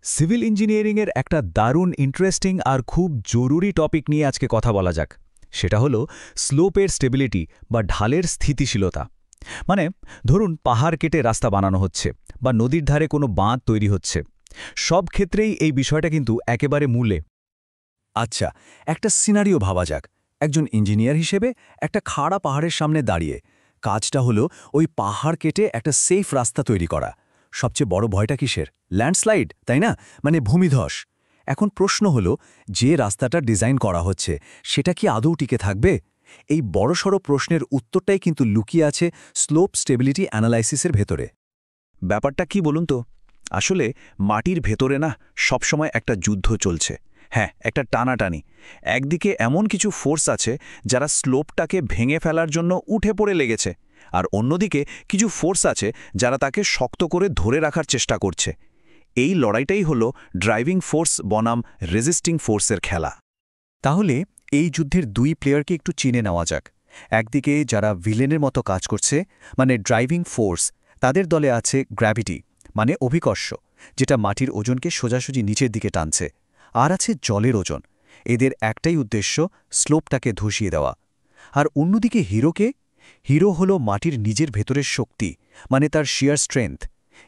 Civil ইঞ্জিনিয়ারিংয়ের একটা দারুণ ইন্টারেস্টিং আর খুব জরুরি টপিক নিয়ে আজকে কথা বলা যাক। সেটা হলো স্লোপের স্টেবিলিটি বা ঢালের স্থিতিশীলতা। মানে ধরুন পাহাড় কেটে রাস্তা বানানো হচ্ছে বা নদীর ধারে কোনো বাঁধ তৈরি হচ্ছে, সব ক্ষেত্রেই এই বিষয়টা কিন্তু একেবারে মূলে। আচ্ছা, একটা সিনারিও ভাবা যাক। একজন ইঞ্জিনিয়ার হিসেবে একটা খাড়া পাহাড়ের সামনে দাঁড়িয়ে কাজটা হলো ওই পাহাড় কেটে একটা সেফ রাস্তা তৈরি করা। সবচেয়ে বড় ভয়টা কিসের? ল্যান্ডস্লাইড, তাই না? মানে ভূমিধস। এখন প্রশ্ন হলো, যে রাস্তাটা ডিজাইন করা হচ্ছে সেটা কি আদৌ টিকে থাকবে? এই বড়সড় প্রশ্নের উত্তরটাই কিন্তু লুকিয়ে আছে স্লোপ স্টেবিলিটি অ্যানালাইসিসের ভেতরে। ব্যাপারটা কি বলুন তো? আসলে মাটির ভেতরে না সবসময় একটা যুদ্ধ চলছে। হ্যাঁ, একটা টানাটানি। একদিকে এমন কিছু ফোর্স আছে যারা স্লোপটাকে ভেঙে ফেলার জন্য উঠে পড়ে লেগেছে, আর অন্যদিকে কিছু ফোর্স আছে যারা তাকে শক্ত করে ধরে রাখার চেষ্টা করছে। এই লড়াইটাই হলো ড্রাইভিং ফোর্স বনাম রেজিস্টিং ফোর্সের খেলা। তাহলে এই যুদ্ধের দুই প্লেয়ারকে একটু চিনে নেওয়া যাক। একদিকে যারা ভিলেনের মতো কাজ করছে, মানে ড্রাইভিং ফোর্স, তাদের দলে আছে গ্র্যাভিটি, মানে অভিকর্ষ, যেটা মাটির ওজনকে সোজাসুজি নিচের দিকে টানছে। আর আছে জলের ওজন। এদের একটাই উদ্দেশ্য, স্লোপটাকে ধসিয়ে দেওয়া। আর অন্যদিকে হিরো হলো মাটির নিজের ভেতরের শক্তি, মানে তার শিয়ার স্ট্রেংথ।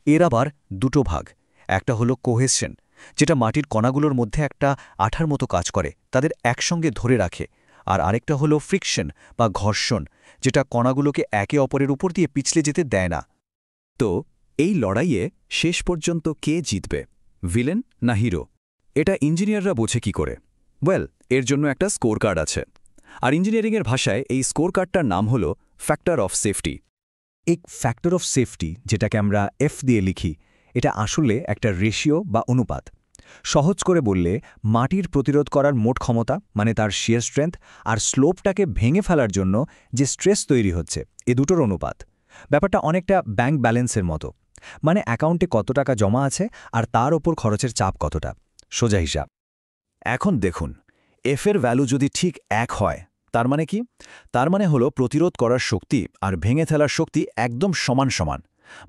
এর আবার দুটো ভাগ। একটা হলো কোহেশন, যেটা মাটির কণাগুলোর মধ্যে একটা আঠার মতো কাজ করে, তাদের একসঙ্গে ধরে রাখে। আর আরেকটা হলো ফ্রিকশন বা ঘর্ষণ, যেটা কণাগুলোকে একে অপরের উপর দিয়ে পিছলে যেতে দেয় না। তো এই লড়াইয়ে শেষ পর্যন্ত কে জিতবে, ভিলেন না হিরো? এটা ইঞ্জিনিয়াররা বোঝে কি করে? এর জন্য একটা স্কোর কার্ড আছে। আর ইঞ্জিনিয়ারিংয়ের ভাষায় এই স্কোর কার্ডটার নাম হলো ফ্যাক্টর অফ সেফটি। এই ফ্যাক্টর অফ সেফটি, যেটাকে আমরা এফ দিয়ে লিখি, এটা আসলে একটা রেশিও বা অনুপাত। সহজ করে বললে, মাটির প্রতিরোধ করার মোট ক্ষমতা, মানে তার শিয়ার স্ট্রেংথ, আর স্লোপটাকে ভেঙে ফেলার জন্য যে স্ট্রেস তৈরি হচ্ছে, এ দুটোর অনুপাত। ব্যাপারটা অনেকটা ব্যাংক ব্যালেন্সের মতো। মানে অ্যাকাউন্টে কত টাকা জমা আছে আর তার ওপর খরচের চাপ কতটা। সোজা হিসাব। এখন দেখুন, এফের ভ্যালু যদি ঠিক 1 হয়, তার মানে কি? তার মানে হলো প্রতিরোধ করার শক্তি আর ভেঙে ফেলার শক্তি একদম সমান সমান।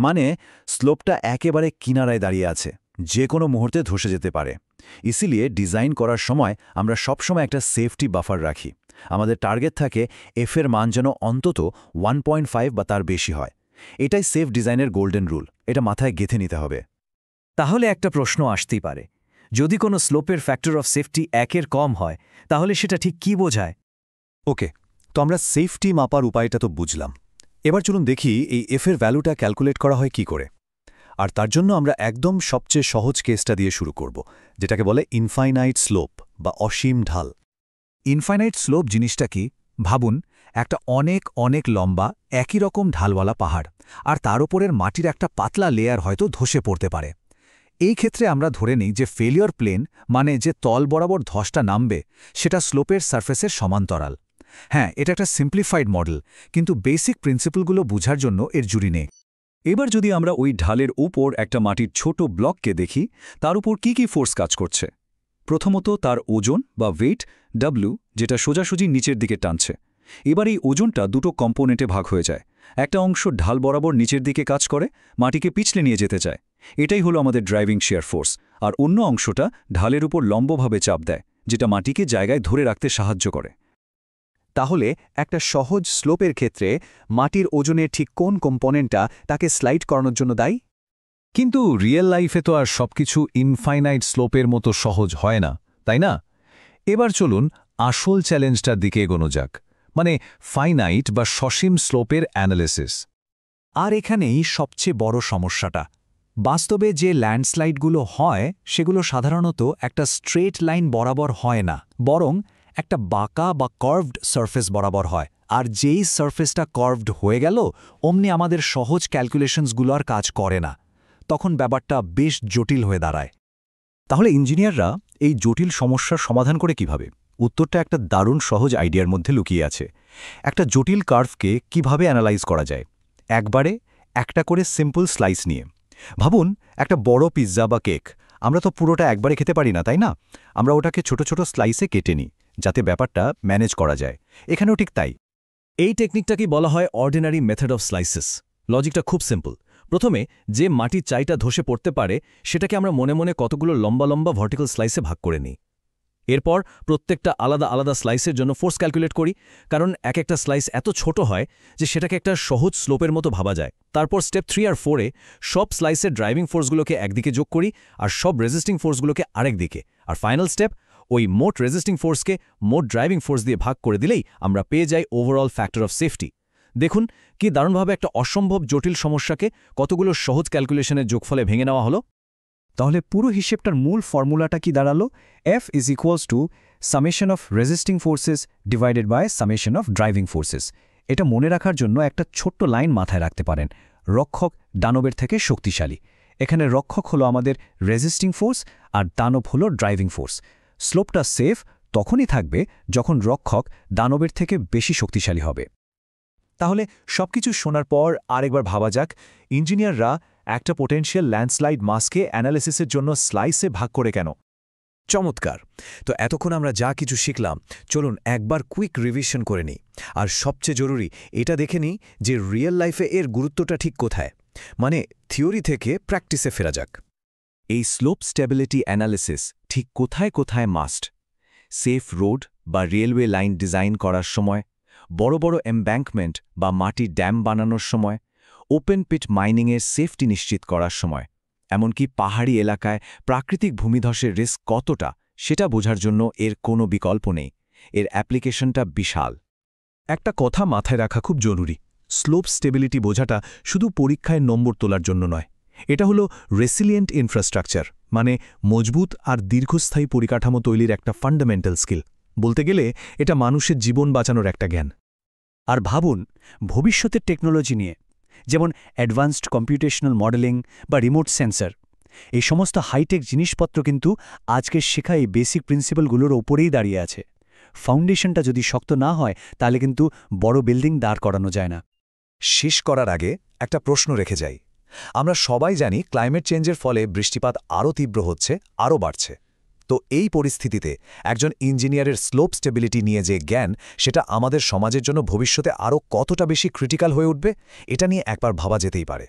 মানে স্লোপটা একেবারে কিনারায় দাঁড়িয়ে আছে, যে কোনো মুহূর্তে ধসে যেতে পারে। ইসিলিয়ে ডিজাইন করার সময় আমরা সবসময় একটা সেফটি বাফার রাখি। আমাদের টার্গেট থাকে এফের মান যেন অন্তত 1.5 বা তার বেশি হয়। এটাই সেফ ডিজাইনের গোল্ডেন রুল। এটা মাথায় গেঁথে নিতে হবে। তাহলে একটা প্রশ্ন আসতেই পারে, যদি কোনো স্লোপের ফ্যাক্টর অফ সেফটি 1-এর কম হয়, তাহলে সেটা ঠিক কি বোঝায়? ওকে, তো আমরা সেফটি মাপার উপায়টা তো বুঝলাম। এবার চলুন দেখি এই এফের ভ্যালুটা ক্যালকুলেট করা হয় কি করে। আর তার জন্য আমরা একদম সবচেয়ে সহজ কেসটা দিয়ে শুরু করব, যেটাকে বলে ইনফাইনাইট স্লোপ বা অসীম ঢাল। ইনফাইনাইট স্লোপ জিনিসটা কি? ভাবুন, একটা অনেক অনেক লম্বা একই রকম ঢালওয়ালা পাহাড়, আর তার ওপরের মাটির একটা পাতলা লেয়ার হয়তো ধসে পড়তে পারে। এই ক্ষেত্রে আমরা ধরে নিই যে ফেলিওর প্লেন, মানে যে তল বরাবর ধসটা নামবে, সেটা স্লোপের সারফেসের সমান্তরাল। হ্যাঁ, এটা একটা সিম্পলিফাইড মডেল, কিন্তু বেসিক প্রিন্সিপলগুলো বোঝার জন্য এর জুড়ি নেই। এবার যদি আমরা ওই ঢালের উপর একটা মাটির ছোট ব্লককে দেখি, তার উপর কি ফোর্স কাজ করছে? প্রথমত তার ওজন বা ওয়েট ডাব্লু, যেটা সোজাসুজি নিচের দিকে টানছে। এবার এই ওজনটা দুটো কম্পোনেন্টে ভাগ হয়ে যায়। একটা অংশ ঢাল বরাবর নিচের দিকে কাজ করে, মাটিকে পিছলে নিয়ে যেতে চায়। এটাই হলো আমাদের ড্রাইভিং শিয়ার ফোর্স। আর অন্য অংশটা ঢালের উপর লম্বভাবে চাপ দেয়, যেটা মাটিকে জায়গায় ধরে রাখতে সাহায্য করে। তাহলে একটা সহজ স্লোপের ক্ষেত্রে মাটির ওজনের ঠিক কোন কম্পোনেন্টটা তাকে স্লাইড করানোর জন্য দায়ী? কিন্তু রিয়েল লাইফে তো আর সবকিছু ইনফাইনাইট স্লোপের মতো সহজ হয় না, তাই না? এবার চলুন আসল চ্যালেঞ্জটার দিকে এগোনো যাক, মানে ফাইনাইট বা সসীম স্লোপের অ্যানালিসিস। আর এখানেই সবচেয়ে বড় সমস্যাটা। বাস্তবে যে ল্যান্ডস্লাইডগুলো হয়, সেগুলো সাধারণত একটা স্ট্রেট লাইন বরাবর হয় না, বরং একটা বাঁকা বা কার্ভড সারফেস বরাবর হয়। আর যেই সারফেসটা কার্ভড হয়ে গেল, অমনি আমাদের সহজ ক্যালকুলেশনসগুলো আর কাজ করে না। তখন ব্যাপারটা বেশ জটিল হয়ে দাঁড়ায়। তাহলে ইঞ্জিনিয়াররা এই জটিল সমস্যার সমাধান করে কিভাবে? উত্তরটা একটা দারুণ সহজ আইডিয়ার মধ্যে লুকিয়ে আছে। একটা জটিল কার্ভকে কিভাবে অ্যানালাইজ করা যায়? একবারে একটা করে সিম্পল স্লাইস নিয়ে। ভাবুন, একটা বড় পিৎজা বা কেক। আমরা তো পুরোটা একবারে খেতে পারি না, তাই না? আমরা ওটাকে ছোট ছোট স্লাইসে কেটে নিই, যাতে ব্যাপারটা ম্যানেজ করা যায়। এখানেও ঠিক তাই। এই টেকনিকটাকে বলা হয় অর্ডিনারি মেথড অফ স্লাইসেস। লজিকটা খুব সিম্পল। প্রথমে যে মাটির চাইটা ধসে পড়তে পারে সেটাকে আমরা মনে মনে কতগুলো লম্বা লম্বা ভার্টিক্যাল স্লাইসে ভাগ করে নিই। এরপর প্রত্যেকটা আলাদা আলাদা স্লাইসের জন্য ফোর্স ক্যালকুলেট করি, কারণ এক একটা স্লাইস এত ছোট হয় যে সেটাকে একটা সহজ স্লোপের মতো ভাবা যায়। তারপর স্টেপ 3 আর 4-এ সব স্লাইসের ড্রাইভিং ফোর্সগুলোকে একদিকে যোগ করি আর সব রেজিস্টিং ফোর্সগুলোকে আরেক দিকে। আর ফাইনাল স্টেপ, ওই মোট রেজিস্টিং ফোর্সকে মোট ড্রাইভিং ফোর্স দিয়ে ভাগ করে দিলেই আমরা পেয়ে যাই ওভারঅল ফ্যাক্টর অফ সেফটি। দেখুন কি দারুণভাবে একটা অসম্ভব জটিল সমস্যাকে কতগুলো সহজ ক্যালকুলেশনের যোগফলে ভেঙে নেওয়া হলো। তাহলে পুরো হিসেবটার মূল ফর্মুলাটা কি দাঁড়ালো? F is equals to summation of resisting forces divided by summation of driving forces। এটা মনে রাখার জন্য একটা ছোট্ট লাইন মাথায় রাখতে পারেন। রক্ষক দানবের থেকে শক্তিশালী। এখানে রক্ষক হলো আমাদের রেজিস্টিং ফোর্স আর দানব হলো ড্রাইভিং ফোর্স। স্লোপটা সেফ তখনই থাকবে যখন রক্ষক দানবের থেকে বেশি শক্তিশালী হবে। তাহলে সবকিছু শোনার পর আরেকবার ভাবা যাক, ইঞ্জিনিয়াররা একটা পোটেনশিয়াল ল্যান্ডস্লাইড মাসকে অ্যানালিসিসের জন্য স্লাইসে ভাগ করে কেন? চমৎকার। তো এতক্ষণ আমরা যা কিছু শিখলাম, চলুন একবার কুইক রিভিশন করে নিই। আর সবচেয়ে জরুরি এটা দেখে নিই যে রিয়েল লাইফে এর গুরুত্বটা ঠিক কোথায়, মানে থিওরি থেকে প্র্যাকটিসে ফেরা যাক। এই স্লোপ স্টেবিলিটি অ্যানালিসিস ঠিক কোথায় কোথায় মাস্ট? সেফ রোড বা রেলওয়ে লাইন ডিজাইন করার সময়, বড় বড় এমব্যাঙ্কমেন্ট বা মাটির ড্যাম বানানোর সময়, ওপেন পিট মাইনিংয়ের সেফটি নিশ্চিত করার সময়, এমনকি পাহাড়ি এলাকায় প্রাকৃতিক ভূমিধসের রিস্ক কতটা সেটা বোঝার জন্য এর কোনো বিকল্প নেই। এর অ্যাপ্লিকেশনটা বিশাল। একটা কথা মাথায় রাখা খুব জরুরি, স্লোপ স্টেবিলিটি বোঝাটা শুধু পরীক্ষায় নম্বর তোলার জন্য নয়, এটা হলো রেসিলিয়েন্ট ইনফ্রাস্ট্রাকচার, মানে মজবুত আর দীর্ঘস্থায়ী পরিকাঠামো তৈরির একটা ফান্ডামেন্টাল স্কিল। বলতে গেলে এটা মানুষের জীবন বাঁচানোর একটা জ্ঞান। আর ভাবুন ভবিষ্যতের টেকনোলজি নিয়ে, যেমন অ্যাডভান্সড কম্পিউটেশনাল মডেলিং বা রিমোট সেন্সর। এই সমস্ত হাইটেক জিনিসপত্র কিন্তু আজকের শেখা এই বেসিক প্রিন্সিপালগুলোর ওপরেই দাঁড়িয়ে আছে। ফাউন্ডেশনটা যদি শক্ত না হয় তাহলে কিন্তু বড় বিল্ডিং দাঁড় করানো যায় না। শেষ করার আগে একটা প্রশ্ন রেখে যাই। আমরা সবাই জানি ক্লাইমেট চেঞ্জের ফলে বৃষ্টিপাত আরও তীব্র হচ্ছে, আরও বাড়ছে। তো এই পরিস্থিতিতে একজন ইঞ্জিনিয়ারের স্লোপ স্টেবিলিটি নিয়ে যে জ্ঞান, সেটা আমাদের সমাজের জন্য ভবিষ্যতে আরও কতটা বেশি ক্রিটিক্যাল হয়ে উঠবে, এটা নিয়ে একবার ভাবা যেতেই পারে।